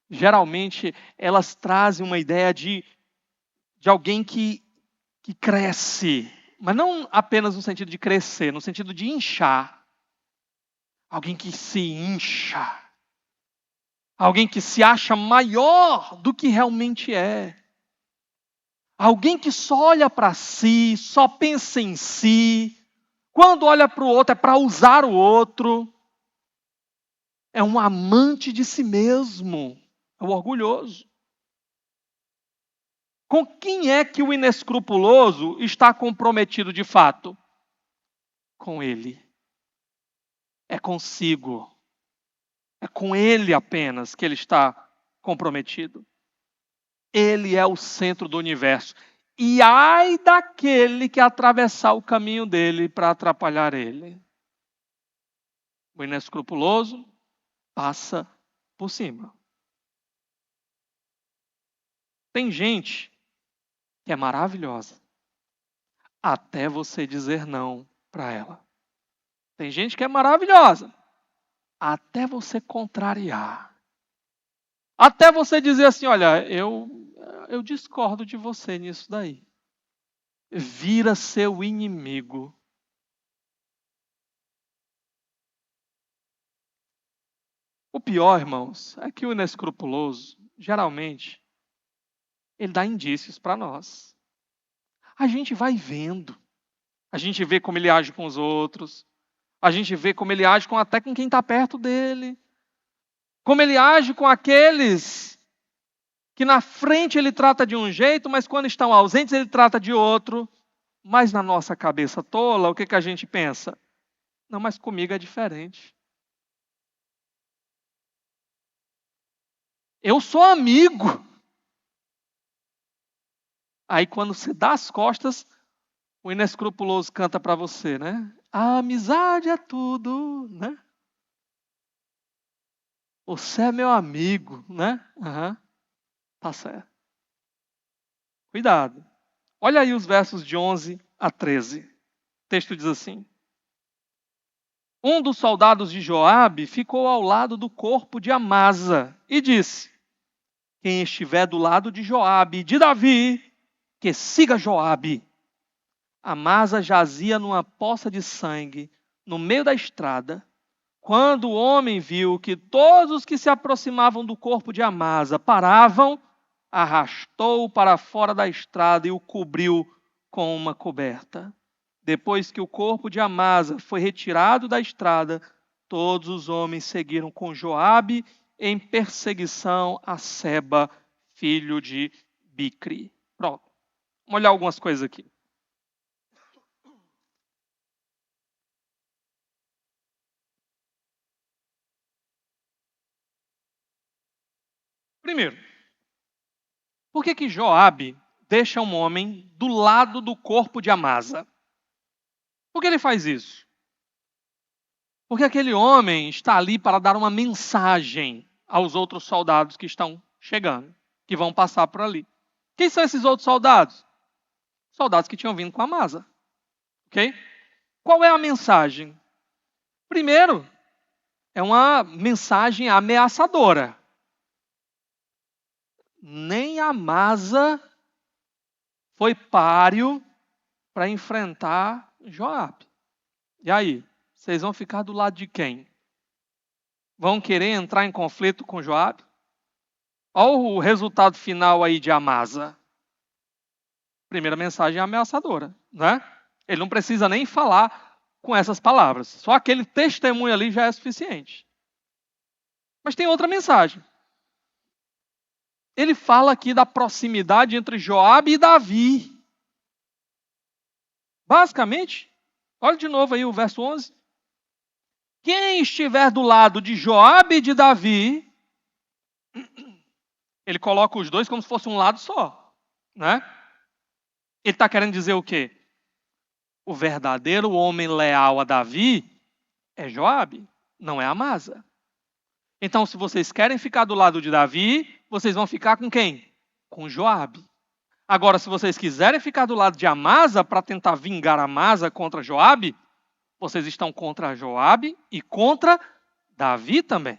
Geralmente, elas trazem uma ideia de alguém que cresce. Mas não apenas no sentido de crescer, no sentido de inchar. Alguém que se incha. Alguém que se acha maior do que realmente é. Alguém que só olha para si, só pensa em si. Quando olha para o outro é para usar o outro. É um amante de si mesmo. É o orgulhoso. Com quem é que o inescrupuloso está comprometido de fato? Com ele. É consigo. É com ele apenas que ele está comprometido. Ele é o centro do universo. E ai daquele que atravessar o caminho dele para atrapalhar ele. O inescrupuloso passa por cima. Tem gente que é maravilhosa até você dizer não para ela. Tem gente que é maravilhosa até você contrariar. Até você dizer assim, olha, eu discordo de você nisso daí. Vira seu inimigo. O pior, irmãos, é que o inescrupuloso, geralmente, ele dá indícios para nós. A gente vai vendo. A gente vê como ele age com os outros. A gente vê como ele age até com quem está perto dele. Como ele age com aqueles que na frente ele trata de um jeito, mas quando estão ausentes ele trata de outro. Mas na nossa cabeça tola, o que a gente pensa? Não, mas comigo é diferente. Eu sou amigo. Aí quando você dá as costas, o inescrupuloso canta para você, né? A amizade é tudo, né? Você é meu amigo, né? Aham, tá certo. Cuidado. Olha aí os versos de 11 a 13. O texto diz assim: Um dos soldados de Joabe ficou ao lado do corpo de Amasa e disse: Quem estiver do lado de Joabe e de Davi, que siga Joabe. Amasa jazia numa poça de sangue no meio da estrada. Quando o homem viu que todos os que se aproximavam do corpo de Amasa paravam, arrastou-o para fora da estrada e o cobriu com uma coberta. Depois que o corpo de Amasa foi retirado da estrada, todos os homens seguiram com Joabe em perseguição a Seba, filho de Bicri. Pronto. Vamos olhar algumas coisas aqui. Primeiro, por que Joabe deixa um homem do lado do corpo de Amasa? Por que ele faz isso? Porque aquele homem está ali para dar uma mensagem aos outros soldados que estão chegando, que vão passar por ali. Quem são esses outros soldados? Soldados que tinham vindo com Amasa. Ok? Qual é a mensagem? Primeiro, é uma mensagem ameaçadora. Nem Amasa foi páreo para enfrentar Joabe. E aí? Vocês vão ficar do lado de quem? Vão querer entrar em conflito com Joabe? Olha o resultado final aí de Amasa. Primeira mensagem ameaçadora, né? Ele não precisa nem falar com essas palavras. Só aquele testemunho ali já é suficiente. Mas tem outra mensagem. Ele fala aqui da proximidade entre Joabe e Davi. Basicamente, olha de novo aí o verso 11. Quem estiver do lado de Joabe e de Davi, ele coloca os dois como se fosse um lado só, né? Ele está querendo dizer o quê? O verdadeiro homem leal a Davi é Joabe, não é Amasa. Então, se vocês querem ficar do lado de Davi, vocês vão ficar com quem? Com Joabe. Agora, se vocês quiserem ficar do lado de Amasa para tentar vingar Amasa contra Joabe, vocês estão contra Joabe e contra Davi também.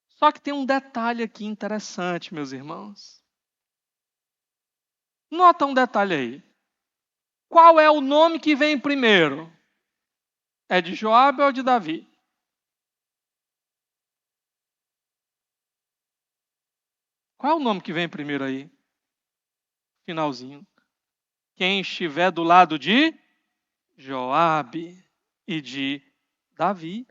Só que tem um detalhe aqui interessante, meus irmãos. Nota um detalhe aí. Qual é o nome que vem primeiro? É de Joabe ou de Davi? Qual é o nome que vem primeiro aí? Finalzinho. Quem estiver do lado de Joabe e de Davi.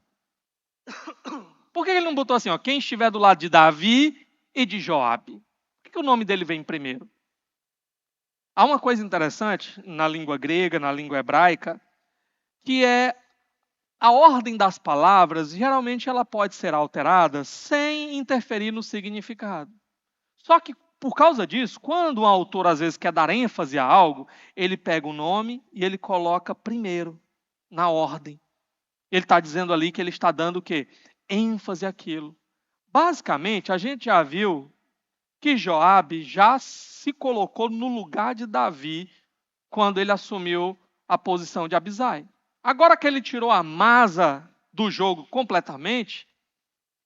Por que ele não botou assim, ó, quem estiver do lado de Davi e de Joabe? Por que o nome dele vem primeiro? Há uma coisa interessante na língua grega, na língua hebraica, que é a ordem das palavras, geralmente ela pode ser alterada sem interferir no significado. Só que, por causa disso, quando um autor às vezes quer dar ênfase a algo, ele pega o nome e ele coloca primeiro, na ordem. Ele está dizendo ali que ele está dando o quê? ênfase àquilo. Basicamente, a gente já viu que Joabe já se colocou no lugar de Davi quando ele assumiu a posição de Abisai. Agora que ele tirou a Amasa do jogo completamente,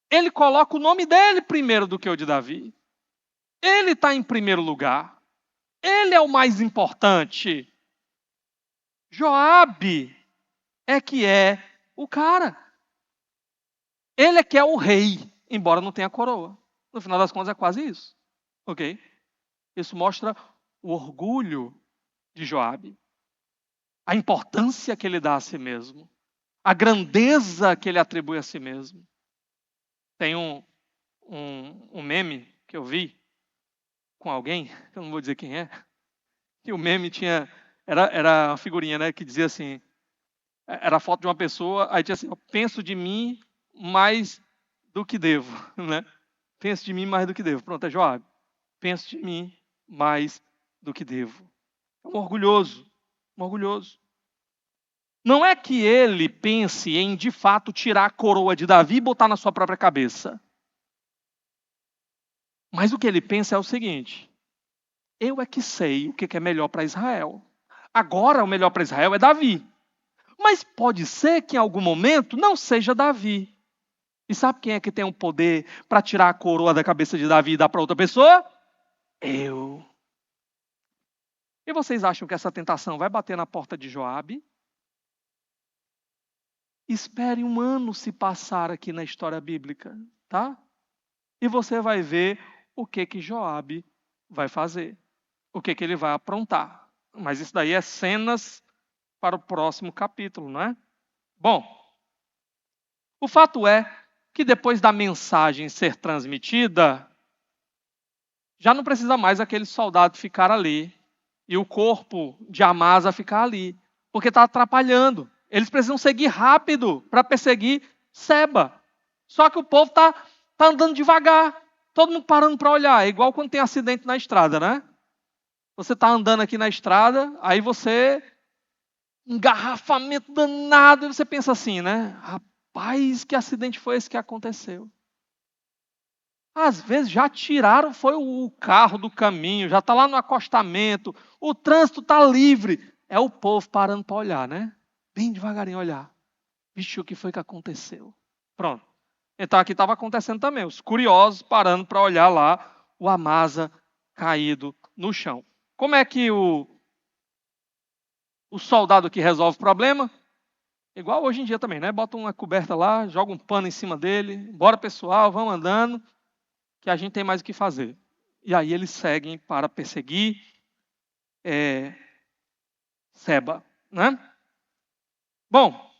ele coloca o nome dele primeiro do que o de Davi. Ele está em primeiro lugar. Ele é o mais importante. Joabe é que é o cara. Ele é que é o rei, embora não tenha coroa. No final das contas é quase isso. Ok? Isso mostra o orgulho de Joabe. A importância que ele dá a si mesmo. A grandeza que ele atribui a si mesmo. Tem um meme que eu vi com alguém, que eu não vou dizer quem é, que o meme tinha, era uma figurinha, né, que dizia assim, era a foto de uma pessoa, aí tinha assim, eu penso de mim mais do que devo, né? Penso de mim mais do que devo. Pronto, é Joabe. Penso de mim mais do que devo. É um orgulhoso, um orgulhoso. Não é que ele pense em, de fato, tirar a coroa de Davi e botar na sua própria cabeça. Mas o que ele pensa é o seguinte: eu é que sei o que é melhor para Israel. Agora o melhor para Israel é Davi. Mas pode ser que em algum momento não seja Davi. E sabe quem é que tem o poder para tirar a coroa da cabeça de Davi e dar para outra pessoa? Eu. E vocês acham que essa tentação vai bater na porta de Joabe? Espere um ano se passar aqui na história bíblica, tá? E você vai ver o que Joabe vai fazer, o que ele vai aprontar. Mas isso daí é cenas para o próximo capítulo, não é? Bom, o fato é que depois da mensagem ser transmitida, já não precisa mais aquele soldado ficar ali e o corpo de Amasa ficar ali, porque está atrapalhando. Eles precisam seguir rápido para perseguir Seba. Só que o povo está andando devagar, todo mundo parando para olhar. É igual quando tem acidente na estrada, né? Você está andando aqui na estrada, aí você, engarrafamento danado, e você pensa assim, né? Rapaz, que acidente foi esse que aconteceu? Às vezes já tiraram foi o carro do caminho, já está lá no acostamento, o trânsito está livre. É o povo parando para olhar, né? Bem devagarinho olhar. Vixe, o que foi que aconteceu? Pronto. Então aqui estava acontecendo também, os curiosos parando para olhar lá o Amasa caído no chão. Como é que o soldado que resolve o problema? Igual hoje em dia também, né? Bota uma coberta lá, joga um pano em cima dele, bora pessoal, vamos andando, que a gente tem mais o que fazer. E aí eles seguem para perseguir Seba, né? Bom,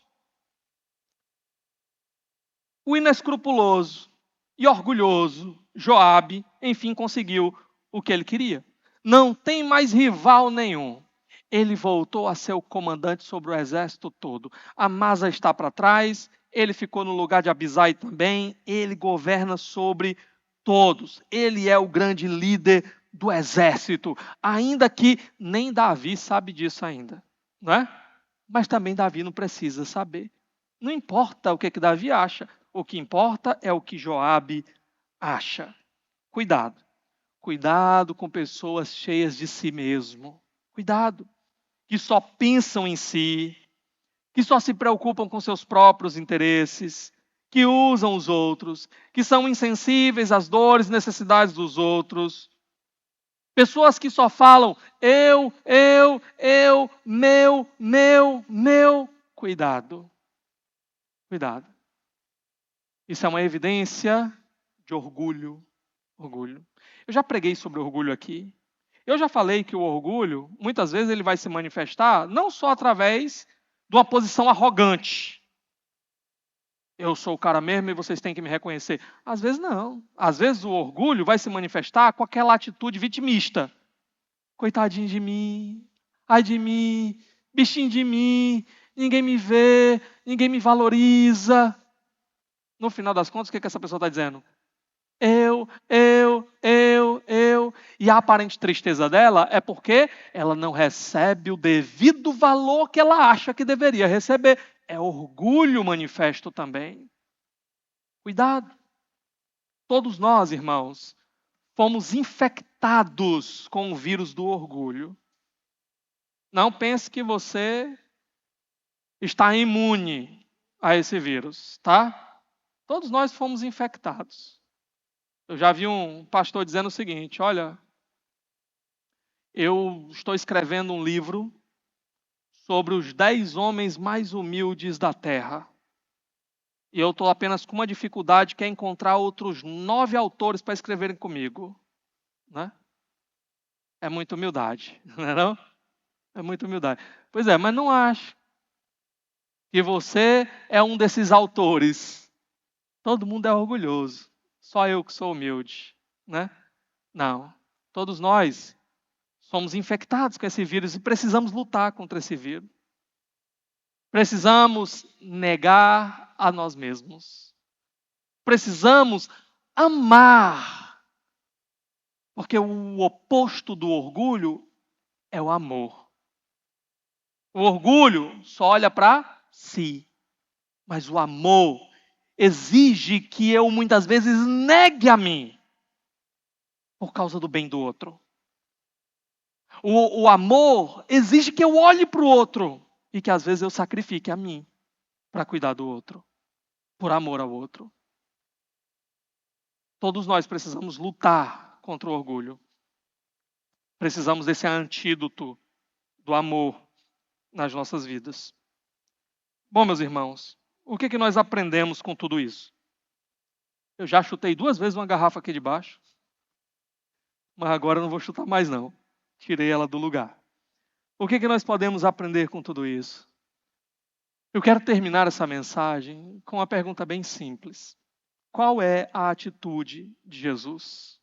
o inescrupuloso e orgulhoso Joabe, enfim, conseguiu o que ele queria. Não tem mais rival nenhum. Ele voltou a ser o comandante sobre o exército todo. Amasa está para trás, ele ficou no lugar de Abisai também, ele governa sobre todos. Ele é o grande líder do exército, ainda que nem Davi sabe disso ainda, não é? Mas também Davi não precisa saber. Não importa o que Davi acha, o que importa é o que Joabe acha. Cuidado. Cuidado com pessoas cheias de si mesmo. Cuidado. Que só pensam em si, que só se preocupam com seus próprios interesses, que usam os outros, que são insensíveis às dores e necessidades dos outros. Pessoas que só falam eu, meu. Cuidado. Cuidado. Isso é uma evidência de orgulho. Orgulho. Eu já preguei sobre orgulho aqui. Eu já falei que o orgulho, muitas vezes, ele vai se manifestar não só através de uma posição arrogante. Eu sou o cara mesmo e vocês têm que me reconhecer. Às vezes não. Às vezes o orgulho vai se manifestar com aquela atitude vitimista. Coitadinho de mim, ai de mim, bichinho de mim, ninguém me vê, ninguém me valoriza. No final das contas, o que essa pessoa está dizendo? Eu. E a aparente tristeza dela é porque ela não recebe o devido valor que ela acha que deveria receber. É orgulho manifesto também. Cuidado. Todos nós, irmãos, fomos infectados com o vírus do orgulho. Não pense que você está imune a esse vírus, tá? Todos nós fomos infectados. Eu já vi um pastor dizendo o seguinte: olha, eu estou escrevendo um livro sobre os 10 homens mais humildes da terra. E eu estou apenas com uma dificuldade, que é encontrar outros 9 autores para escreverem comigo. Né? É muita humildade, não é não? É muita humildade. Pois é, mas não acho que você é um desses autores. Todo mundo é orgulhoso. Só eu que sou humilde. Né? Não. Todos nós somos infectados com esse vírus e precisamos lutar contra esse vírus. Precisamos negar a nós mesmos. Precisamos amar. Porque o oposto do orgulho é o amor. O orgulho só olha para si. Mas o amor exige que eu muitas vezes negue a mim. por causa do bem do outro. O amor exige que eu olhe para o outro e que às vezes eu sacrifique a mim para cuidar do outro, por amor ao outro. Todos nós precisamos lutar contra o orgulho. Precisamos desse antídoto do amor nas nossas vidas. Bom, meus irmãos, o que nós aprendemos com tudo isso? Eu já chutei 2 vezes uma garrafa aqui de baixo, mas agora eu não vou chutar mais não. Tirei ela do lugar. O que nós podemos aprender com tudo isso? Eu quero terminar essa mensagem com uma pergunta bem simples. Qual é a atitude de Jesus?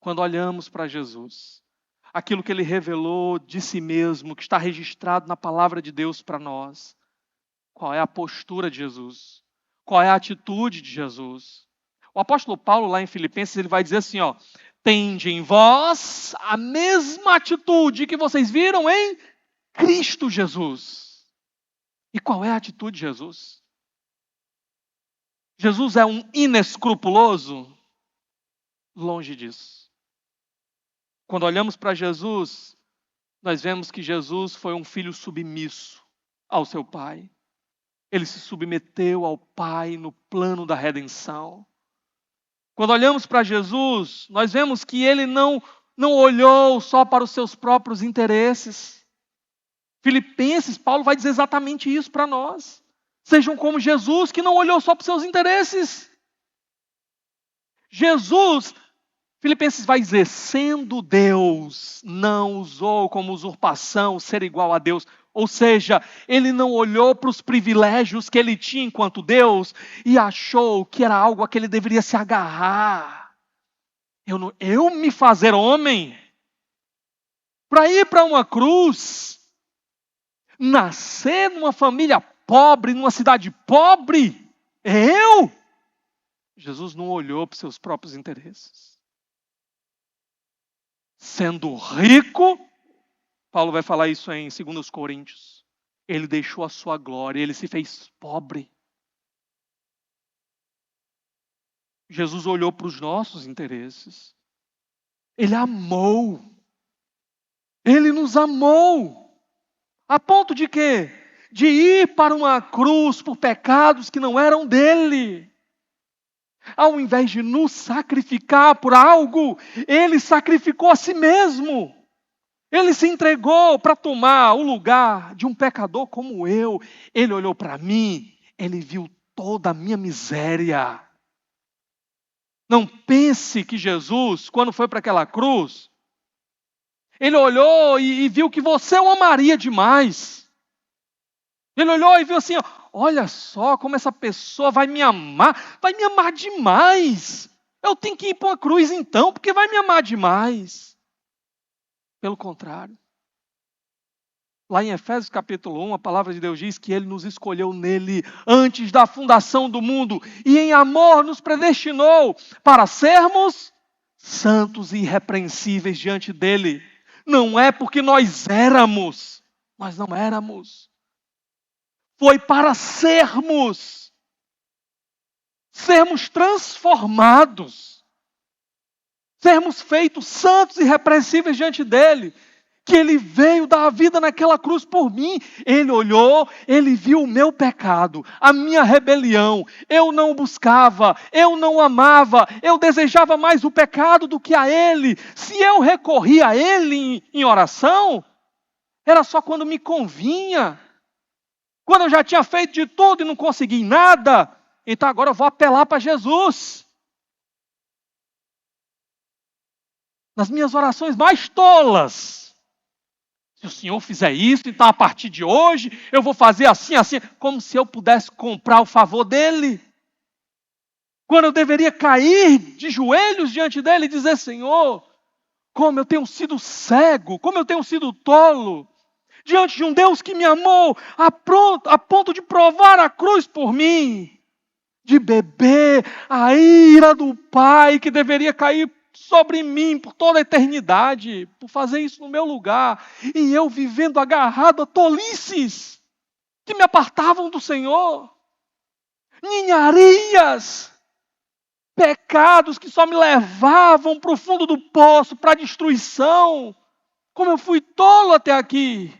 Quando olhamos para Jesus, aquilo que Ele revelou de si mesmo, que está registrado na palavra de Deus para nós. Qual é a postura de Jesus? Qual é a atitude de Jesus? O apóstolo Paulo, lá em Filipenses, ele vai dizer assim, tende em vós a mesma atitude que vocês viram em Cristo Jesus. E qual é a atitude de Jesus? Jesus é um inescrupuloso? Longe disso. Quando olhamos para Jesus, nós vemos que Jesus foi um filho submisso ao seu Pai. Ele se submeteu ao Pai no plano da redenção. Quando olhamos para Jesus, nós vemos que Ele não olhou só para os seus próprios interesses. Filipenses, Paulo vai dizer exatamente isso para nós. Sejam como Jesus, que não olhou só para os seus interesses. Jesus, Filipenses vai dizer, sendo Deus, não usou como usurpação ser igual a Deus. Ou seja, Ele não olhou para os privilégios que Ele tinha enquanto Deus e achou que era algo a que Ele deveria se agarrar. Eu me fazer homem, para ir para uma cruz, nascer numa família pobre, numa cidade pobre, Jesus não olhou para os seus próprios interesses. Sendo rico, Paulo vai falar isso em 2 Coríntios. Ele deixou a sua glória, ele se fez pobre. Jesus olhou para os nossos interesses. Ele amou. Ele nos amou. A ponto de quê? De ir para uma cruz por pecados que não eram dele. Ao invés de nos sacrificar por algo, ele sacrificou a si mesmo. Ele se entregou para tomar o lugar de um pecador como eu. Ele olhou para mim, ele viu toda a minha miséria. Não pense que Jesus, quando foi para aquela cruz, ele olhou e viu que você o amaria demais. Ele olhou e viu assim, olha só como essa pessoa vai me amar demais. Eu tenho que ir para uma cruz então, porque vai me amar demais. Pelo contrário. Lá em Efésios capítulo 1, a palavra de Deus diz que Ele nos escolheu nele antes da fundação do mundo e em amor nos predestinou para sermos santos e irrepreensíveis diante dele. Não é porque nós não éramos. Foi para sermos transformados, sermos feitos santos e irrepreensíveis diante dele. Que Ele veio dar a vida naquela cruz por mim. Ele olhou, Ele viu o meu pecado, a minha rebelião. Eu não o buscava, eu não o amava, eu desejava mais o pecado do que a Ele. Se eu recorria a Ele em oração, era só quando me convinha. Quando eu já tinha feito de tudo e não consegui nada, então agora eu vou apelar para Jesus. Nas minhas orações mais tolas. Se o Senhor fizer isso, então a partir de hoje eu vou fazer assim, assim, como se eu pudesse comprar o favor dele. Quando eu deveria cair de joelhos diante dele e dizer, Senhor, como eu tenho sido cego, como eu tenho sido tolo, diante de um Deus que me amou a ponto de provar a cruz por mim, de beber a ira do Pai que deveria cair sobre mim por toda a eternidade, por fazer isso no meu lugar, e eu vivendo agarrado a tolices que me apartavam do Senhor, ninharias, pecados que só me levavam para o fundo do poço, para a destruição. Como eu fui tolo até aqui.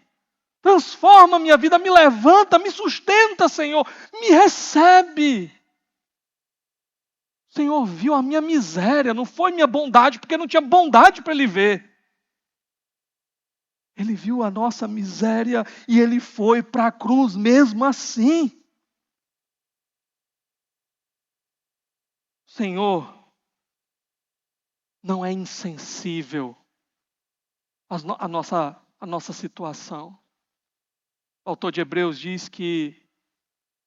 Transforma a minha vida, me levanta, me sustenta, Senhor, me recebe. O Senhor viu a minha miséria, não foi minha bondade, porque não tinha bondade para Ele ver. Ele viu a nossa miséria e Ele foi para a cruz mesmo assim. O Senhor não é insensível à nossa situação. O autor de Hebreus diz que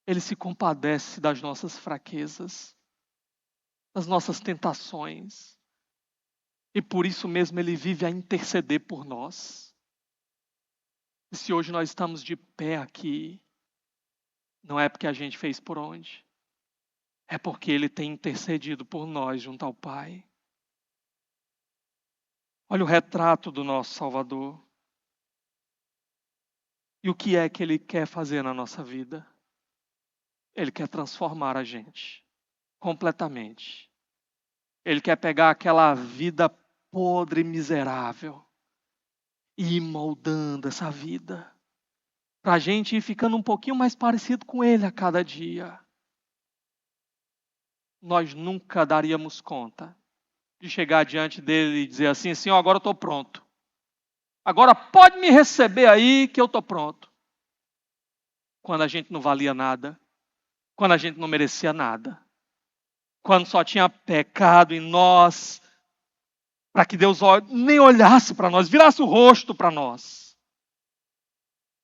Ele se compadece das nossas fraquezas, das nossas tentações. E por isso mesmo Ele vive a interceder por nós. E se hoje nós estamos de pé aqui, não é porque a gente fez por onde. É porque Ele tem intercedido por nós junto ao Pai. Olha o retrato do nosso Salvador. E o que é que Ele quer fazer na nossa vida? Ele quer transformar a gente completamente. Ele quer pegar aquela vida podre e miserável e ir moldando essa vida para a gente ir ficando um pouquinho mais parecido com Ele a cada dia. Nós nunca daríamos conta de chegar diante dele e dizer assim, Senhor, agora eu estou pronto. Agora pode me receber aí que eu estou pronto. Quando a gente não valia nada, quando a gente não merecia nada, quando só tinha pecado em nós, para que Deus nem olhasse para nós, virasse o rosto para nós.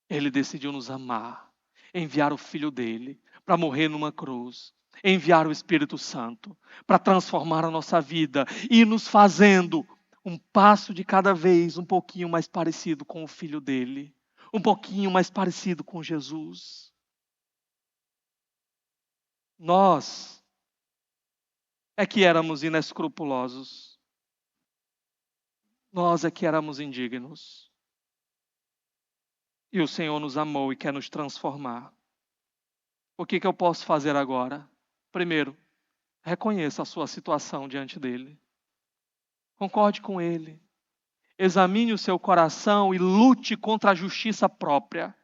Ele decidiu nos amar, enviar o Filho dele para morrer numa cruz, enviar o Espírito Santo para transformar a nossa vida e nos fazendo um passo de cada vez um pouquinho mais parecido com o Filho dele, um pouquinho mais parecido com Jesus. Nós é que éramos inescrupulosos. Nós é que éramos indignos. E o Senhor nos amou e quer nos transformar. O que eu posso fazer agora? Primeiro, reconheça a sua situação diante dele. Concorde com ele. Examine o seu coração e lute contra a justiça própria.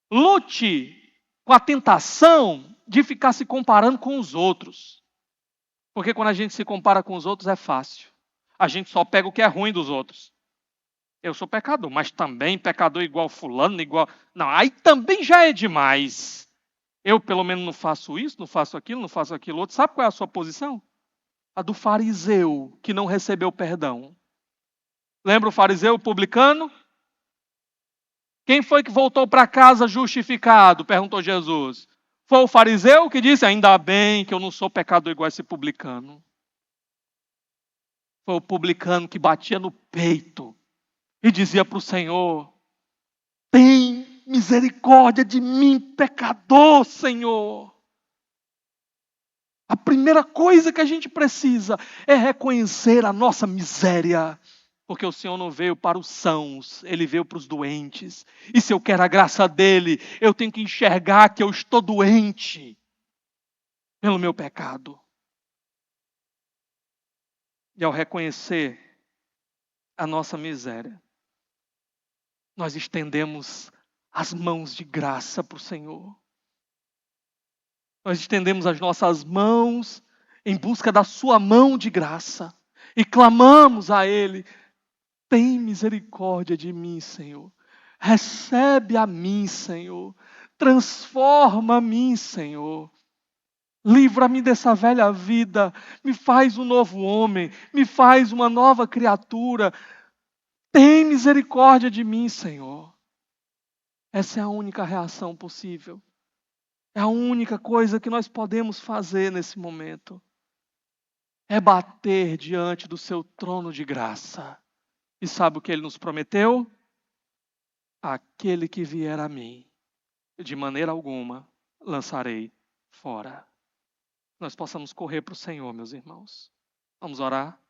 Lute com a tentação de ficar se comparando com os outros. Porque quando a gente se compara com os outros é fácil. A gente só pega o que é ruim dos outros. Eu sou pecador, mas também pecador igual fulano, igual... Não, aí também já é demais. Eu pelo menos não faço isso, não faço aquilo outro. Sabe qual é a sua posição? A do fariseu que não recebeu perdão. Lembra o fariseu, o publicano? Quem foi que voltou para casa justificado? Perguntou Jesus. Foi o fariseu que disse, ainda bem que eu não sou pecador igual esse publicano. Foi o publicano que batia no peito e dizia para o Senhor, tem misericórdia de mim, pecador, Senhor. A primeira coisa que a gente precisa é reconhecer a nossa miséria. Porque o Senhor não veio para os sãos, Ele veio para os doentes. E se eu quero a graça dEle, eu tenho que enxergar que eu estou doente pelo meu pecado. E ao reconhecer a nossa miséria, nós estendemos as mãos de graça para o Senhor. Nós estendemos as nossas mãos em busca da sua mão de graça. E clamamos a Ele, tem misericórdia de mim, Senhor. Recebe a mim, Senhor. Transforma a mim, Senhor. Livra-me dessa velha vida. Me faz um novo homem. Me faz uma nova criatura. Tem misericórdia de mim, Senhor. Essa é a única reação possível. É a única coisa que nós podemos fazer nesse momento. É bater diante do seu trono de graça. E sabe o que Ele nos prometeu? Aquele que vier a mim, de maneira alguma, lançarei fora. Nós possamos correr para o Senhor, meus irmãos. Vamos orar?